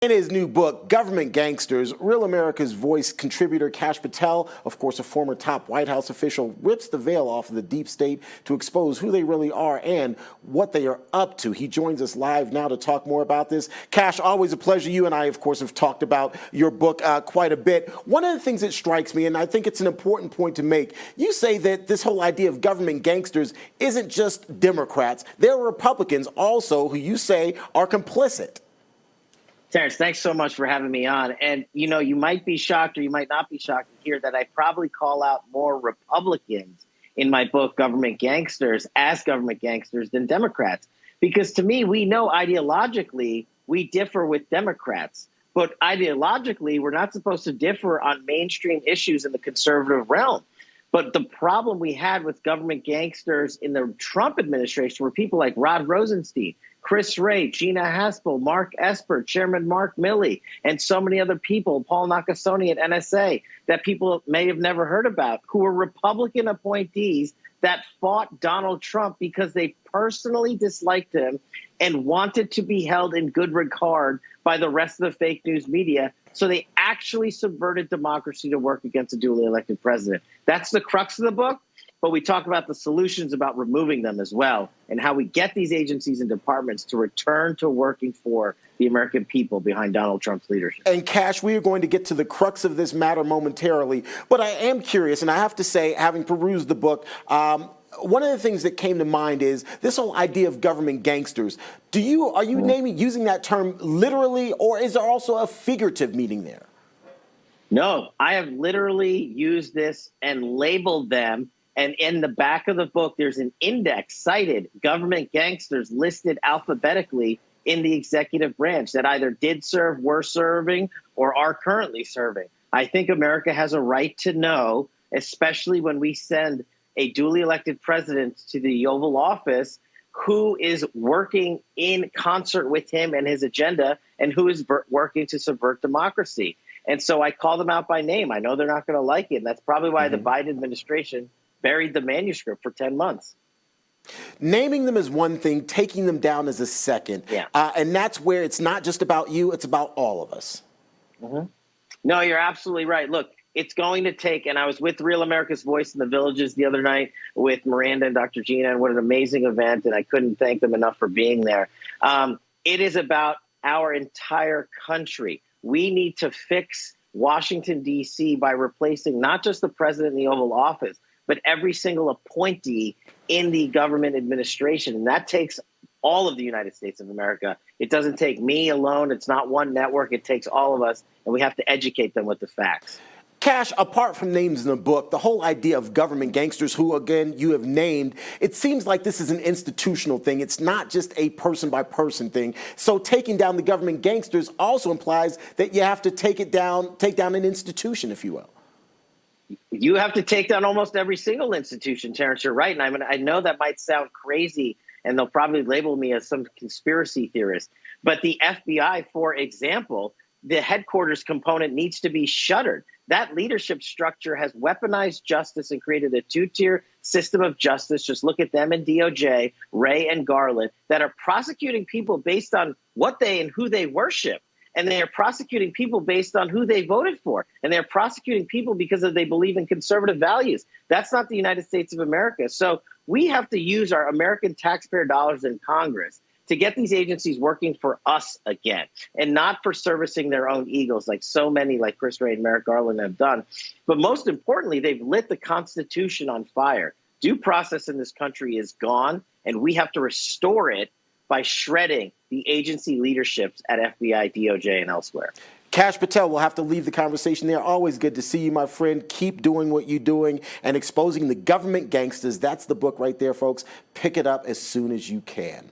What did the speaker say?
In his new book, Government Gangsters, Real America's Voice contributor Kash Patel, of course a former top White House official, rips the veil off of the deep state to expose who they really are and what they are up to. He joins us live now to talk more about this. Kash, always a pleasure. You and I, of course, have talked about your book quite a bit. One of the things that strikes me, and I think it's an important point to make, you say that this whole idea of government gangsters isn't just Democrats. There are Republicans also who you say are complicit. Terrence, thanks so much for having me on. And, you know, you might be shocked or you might not be shocked to hear that I probably call out more Republicans in my book, Government Gangsters, as government gangsters than Democrats. Because to me, we know ideologically we differ with Democrats. But ideologically, we're not supposed to differ on mainstream issues in the conservative realm. But the problem we had with government gangsters in the Trump administration were people like Rod Rosenstein, Chris Wray, Gina Haspel, Mark Esper, Chairman Mark Milley, and so many other people, Paul Nakasone at NSA, that people may have never heard about, who were Republican appointees that fought Donald Trump because they personally disliked him and wanted to be held in good regard by the rest of the fake news media. So they actually subverted democracy to work against a duly elected president. That's the crux of the book. But we talk about the solutions about removing them as well and how we get these agencies and departments to return to working for the American people behind Donald Trump's leadership. And Kash, we are going to get to the crux of this matter momentarily. But I am curious, and I have to say, having perused the book, one of the things that came to mind is this whole idea of government gangsters. Are you using that term literally, or is there also a figurative meaning there? No, I have literally used this and labeled them. And in the back of the book, there's an index cited government gangsters listed alphabetically in the executive branch that either did serve, were serving, or are currently serving. I think America has a right to know, especially when we send a duly elected president to the Oval Office, who is working in concert with him and his agenda and who is working to subvert democracy. And so I call them out by name. I know they're not going to like it. And that's probably why the Biden administration buried the manuscript for 10 months. Naming them is one thing, taking them down is a second. Yeah. And that's where it's not just about you, it's about all of us. No, you're absolutely right. Look, it's going to take, and I was with Real America's Voice in the Villages the other night with Miranda and Dr. Gina, and what an amazing event, and I couldn't thank them enough for being there. It is about our entire country. We need to fix Washington, D.C. by replacing not just the president in the Oval Office, but every single appointee in the government administration. And that takes all of the United States of America. It doesn't take me alone. It's not one network. It takes all of us, and we have to educate them with the facts. Kash, apart from names in the book, the whole idea of government gangsters, who, again, you have named, it seems like this is an institutional thing. It's not just a person-by-person thing. So taking down the government gangsters also implies that you have to take down an institution, if you will. You have to take down almost every single institution, Terrence. You're right. And I know that might sound crazy, and they'll probably label me as some conspiracy theorist. But the FBI, for example, the headquarters component needs to be shuttered. That leadership structure has weaponized justice and created a two-tier system of justice. Just look at them and DOJ, Wray and Garland, that are prosecuting people based on what they and who they worship. And they are prosecuting people based on who they voted for. And they're prosecuting people because they believe in conservative values. That's not the United States of America. So we have to use our American taxpayer dollars in Congress to get these agencies working for us again, and not for servicing their own egos like so many, like Chris Wray and Merrick Garland, have done. But most importantly, they've lit the Constitution on fire. Due process in this country is gone, and we have to restore it by shredding the agency leaderships at FBI, DOJ, and elsewhere. Kash Patel, we'll have to leave the conversation there. Always good to see you, my friend. Keep doing what you're doing and exposing the government gangsters. That's the book right there, folks. Pick it up as soon as you can.